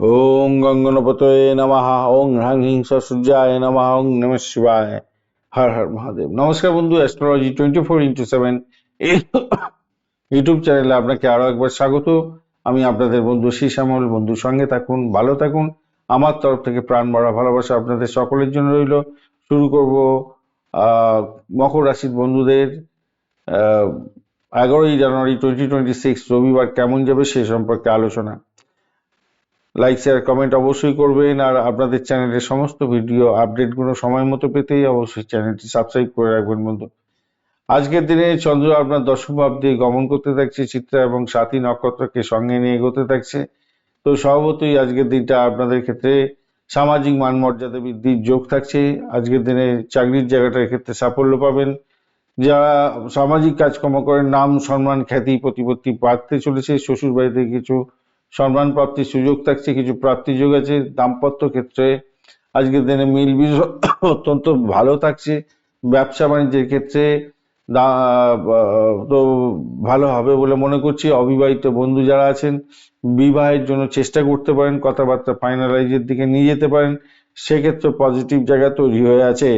ওং গঙ্গনপতয়ে নমঃ। ওং হ্রাং হিং সূর্যায় নমঃ। ওং নমঃ শিবায়। হর হর মহাদেব। নমস্কার বন্ধু, অ্যাস্ট্রোলজি 24x7 এই ইউটিউব চ্যানেলে আপনাকে আরো একবার স্বাগত। আমি আপনাদের বন্ধু শ্যামল। বন্ধুর সঙ্গে থাকুন, ভালো থাকুন। আমার তরফ থেকে প্রাণ ভরা ভালোবাসা আপনাদের সকলের জন্য রইল। শুরু করব মকর রাশির বন্ধুদের 11ই জানুয়ারি 2026 রবিবার কেমন যাবে সে সম্পর্কে আলোচনা। লাইক শেয়ার কমেন্ট অবশ্যই করবেন, আর আপনাদের চ্যানেলের সমস্ত ভিডিও আপডেটগুলো সময় মতো পেতেই অবশ্যই চ্যানেলটি সাবস্ক্রাইব করে রাখবেন বন্ধু। আজকের দিনে চন্দ্র আপনার দশম ভাব দিয়ে গমন করতে থাকছে, চিত্রা এবং স্বাতী নক্ষত্রকে সঙ্গে নিয়ে এগোতে থাকছে। তো স্বভাবতই আজকের দিনটা আপনাদের ক্ষেত্রে সামাজিক মান মর্যাদা বৃদ্ধির যোগ থাকছে। আজকের দিনে চাকরির জায়গাটার ক্ষেত্রে সাফল্য পাবেন। যারা সামাজিক কাজকর্ম করেন, নাম সম্মান খ্যাতি প্রতিপত্তি বাড়তে চলেছে। শ্বশুর বাড়িতে কিছু সম্মান প্রাপ্তির সুযোগ থাকছে, কিছু প্রাপ্তি যোগ আছে। দাম্পত্য ক্ষেত্রে আজকের দিনে মিল বিষয় অত্যন্ত ভালো থাকছে। ব্যবসা বাণিজ্যের ক্ষেত্রে তো ভালো হবে বলে মনে করছি। অবিবাহিত বন্ধু যারা আছেন বিবাহের জন্য চেষ্টা করতে পারেন, কথাবার্তা ফাইনালাইজের দিকে নিয়ে যেতে পারেন, সেক্ষেত্রে পজিটিভ জায়গা তৈরি হয়ে আছে।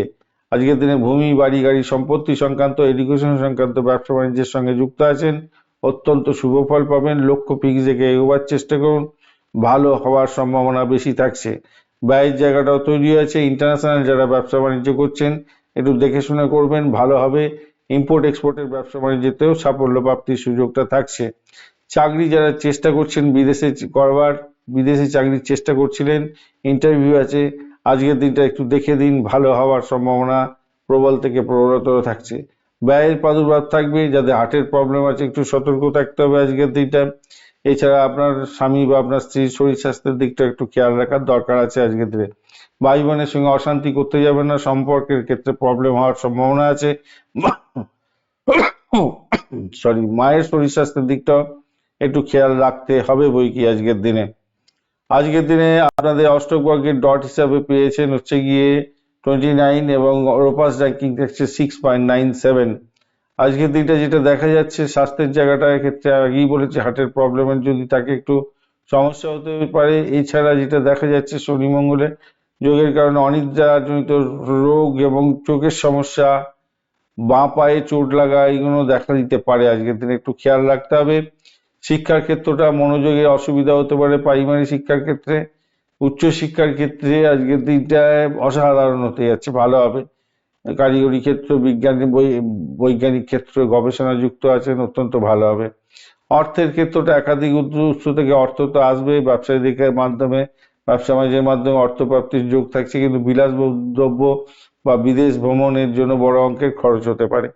আজকের দিনে ভূমি বাড়ি গাড়ি সম্পত্তি সংক্রান্ত, এডুকেশন সংক্রান্ত ব্যবসা বাণিজ্যের সঙ্গে যুক্ত আছেন, অত্যন্ত শুভ ফল পাবেন। লক্ষ্য ফিক্স রেখে এগোবার চেষ্টা করুন, ভালো হওয়ার সম্ভাবনা বেশি থাকছে। ব্যয়ের জায়গাটাও তৈরি হয়েছে। ইন্টারন্যাশনাল যারা ব্যবসা বাণিজ্য করছেন একটু দেখে শুনে করবেন, ভালো হবে। ইম্পোর্ট এক্সপোর্টের ব্যবসা বাণিজ্যতেও সাফল্য প্রাপ্তির সুযোগটা থাকছে। চাকরি যারা চেষ্টা করছেন বিদেশে করবার, বিদেশে চাকরির চেষ্টা করছিলেন, ইন্টারভিউ আছে, আজকের দিনটা একটু দেখে দিন, ভালো হওয়ার সম্ভাবনা প্রবল থেকে প্রবলতর থাকছে। ব্যয়ের প্রাদুর্ভাব থাকবে, যাদের হার্টের প্রবলেম আছে একটু সতর্ক থাকতে হবে আজকের দিনটা। এছাড়া আপনার স্বামী বা আপনার স্ত্রীর শরীর স্বাস্থ্যের দিকটা একটু খেয়াল রাখার দরকার আছে আজকের দিনে। ভাই বোনের সঙ্গে অশান্তি করতে যাবেন না, সম্পর্কের ক্ষেত্রে প্রবলেম হওয়ার সম্ভাবনা আছে। মায়ের শরীর স্বাস্থ্যের দিকটা একটু খেয়াল রাখতে হবে বই কি আজকের দিনে। আজকের দিনে আপনাদের অষ্টক বর্গের ডট হিসাবে পেয়েছেন হচ্ছে গিয়ে 29 এবং রোপাস র্যাঙ্কিং থাকছে 6.97। আজকের দিনটা যেটা দেখা যাচ্ছে স্বাস্থ্যের জায়গাটার ক্ষেত্রে আগেই বলেছি, হার্টের প্রবলেমের যদি তাকে একটু সমস্যা হতে পারে। এছাড়া যেটা দেখা যাচ্ছে শনি মঙ্গলে যোগের কারণে অনিদ্রাজনিত রোগ এবং চোখের সমস্যা, বাঁ পায়ে চোট লাগা, এগুলো দেখা দিতে পারে। আজকের দিনে একটু খেয়াল রাখতে হবে। শিক্ষার ক্ষেত্রটা মনোযোগে অসুবিধা হতে পারে প্রাইমারি শিক্ষার ক্ষেত্রে। উচ্চ শিক্ষার ক্ষেত্রে আজকের দিনটায় অসাধারণ হতে যাচ্ছে, ভালো হবে। কারিগরি ক্ষেত্র, বৈজ্ঞানিক ক্ষেত্র গবেষণা যুক্ত আছেন, অত্যন্ত ভালো হবে। অর্থের ক্ষেত্রটা একাধিক উৎস থেকে অর্থ তো আসবে, ব্যবসায়ীদের মাধ্যমে, ব্যবসা বাণিজ্যের মাধ্যমে অর্থ প্রাপ্তির যোগ থাকছে, কিন্তু বিলাস দ্রব্য বা বিদেশ ভ্রমণের জন্য বড় অঙ্কের খরচ হতে পারে।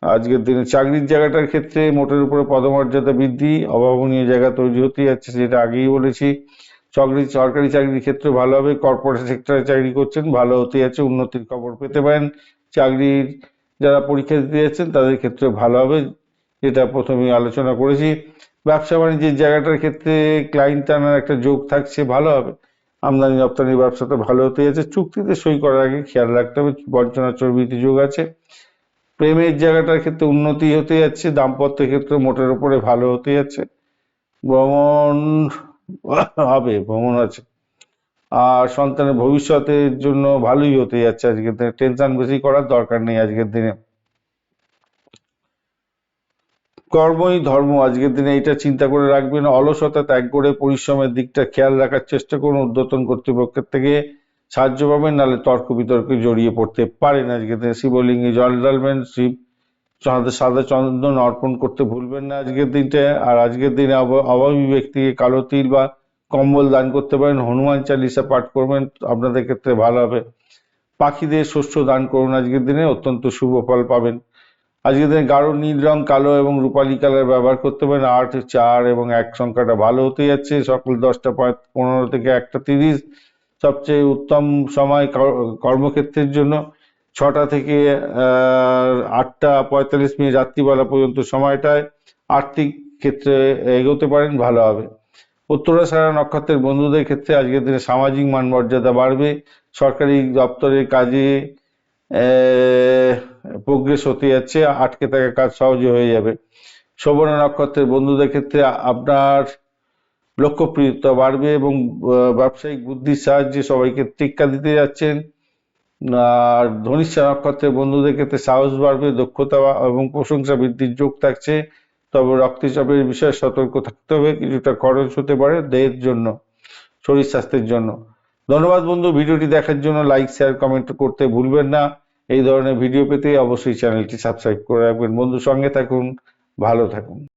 আজকের দিনে চাকরির জায়গাটার ক্ষেত্রে মোটের উপরে পদমর্যাদা বৃদ্ধি, অভাবনীয় জায়গা তৈরি হতে যাচ্ছে, যেটা আগেই বলেছি। সরকারি চাকরির ক্ষেত্রে ভালো হবে। কর্পোরেট সেক্টরে চাকরি করছেন, ভালো হতে যাচ্ছে, উন্নতির খবর পেতে পারেন। চাকরির যারা পরীক্ষা দিতে যাচ্ছেন তাদের ক্ষেত্রে ভালো হবে, যেটা প্রথমেই আলোচনা করেছি। ব্যবসা বাণিজ্যের জায়গাটার ক্ষেত্রে ক্লায়েন্ট আনার একটা যোগ থাকছে, ভালো হবে। আমদানি রপ্তানির ব্যবসাতে ভালো হতে যাচ্ছে। চুক্তিতে সই করার আগে খেয়াল রাখতে হবে, বঞ্চনা চর্বিতে যোগ আছে। প্রেমের জায়গাটার ক্ষেত্রে উন্নতি হতে যাচ্ছে। দাম্পত্যের ক্ষেত্রে মোটের উপরে ভালো হতে যাচ্ছে। ভ্রমণ হবে, ভ্রমণ আছে। আর সন্তানের ভবিষ্যতের জন্য ভালোই হতে যাচ্ছে আজকের দিনে, টেনশন বেশি করার দরকার নেই আজকের দিনে। কর্মই ধর্ম, আজকের দিনে এটা চিন্তা করে রাখবেন। অলসতা ত্যাগ করে পরিশ্রমের দিকটা খেয়াল রাখার চেষ্টা করুন। ঊর্ধ্বতন কর্তৃপক্ষের থেকে সাহায্য পাবেন, নাহলে তর্ক বিতর্কে জড়িয়ে পড়তে পারেন। আজকের দিনে শিবলিঙ্গে জল ঢালবেন, শিব সাদা চন্দন অর্পণ করতে ভুলবেন না আজকের দিনটা। আর আজকের দিনে অভাবী ব্যক্তিকে কালো তিল বা কম্বল দান করতে পারেন। হনুমান চালিসা পাঠ করবেন, আপনাদের ক্ষেত্রে ভালো হবে। পাখিদের শস্য দান করুন, আজকের দিনে অত্যন্ত শুভ ফল পাবেন। আজকের দিনে গাঢ় নীল রং, কালো এবং রূপালী কালার ব্যবহার করতে পারেন। 8, 4 এবং 1 সংখ্যাটা ভালো হতে যাচ্ছে। সকাল 10:15 থেকে 1:30 সবচেয়ে উত্তম সময় কর্মক্ষেত্রের জন্য। 6টা থেকে 8:45 রাত্রিবেলা পর্যন্ত সময়টায় আর্থিক ক্ষেত্রে এগোতে পারেন, ভালো হবে। উত্তরাষাঢ়া নক্ষত্রের বন্ধুদের ক্ষেত্রে আজকের দিনে সামাজিক মান মর্যাদা বাড়বে। সরকারি দপ্তরের কাজে প্রোগ্রেস হতে যাচ্ছে, আটকে থাকা কাজ সহজে হয়ে যাবে। শোভনা নক্ষত্রের বন্ধুদের ক্ষেত্রে আপনার লোকপ্রিয়তা বাড়বে এবং ব্যবসায়িক বুদ্ধির সাহায্যে সবাইকে টেক্কা দিতে যাচ্ছেন। আর ধনিষ্ঠা নক্ষত্রের বন্ধুদের ক্ষেত্রে সাহস বাড়বে, দক্ষতা এবং প্রশংসা বৃদ্ধির যোগ থাকছে। তবে রক্তচাপের বিষয়ে সতর্ক থাকতে হবে, কিছুটা খরচ হতে পারে দেহের জন্য, শরীর স্বাস্থ্যের জন্য। ধন্যবাদ বন্ধু, ভিডিওটি দেখার জন্য। লাইক, শেয়ার, কমেন্ট করতে ভুলবেন না। এই ধরনের ভিডিও পেতে অবশ্যই চ্যানেলটি সাবস্ক্রাইব করে রাখবেন। বন্ধু, সঙ্গে থাকুন, ভালো থাকুন।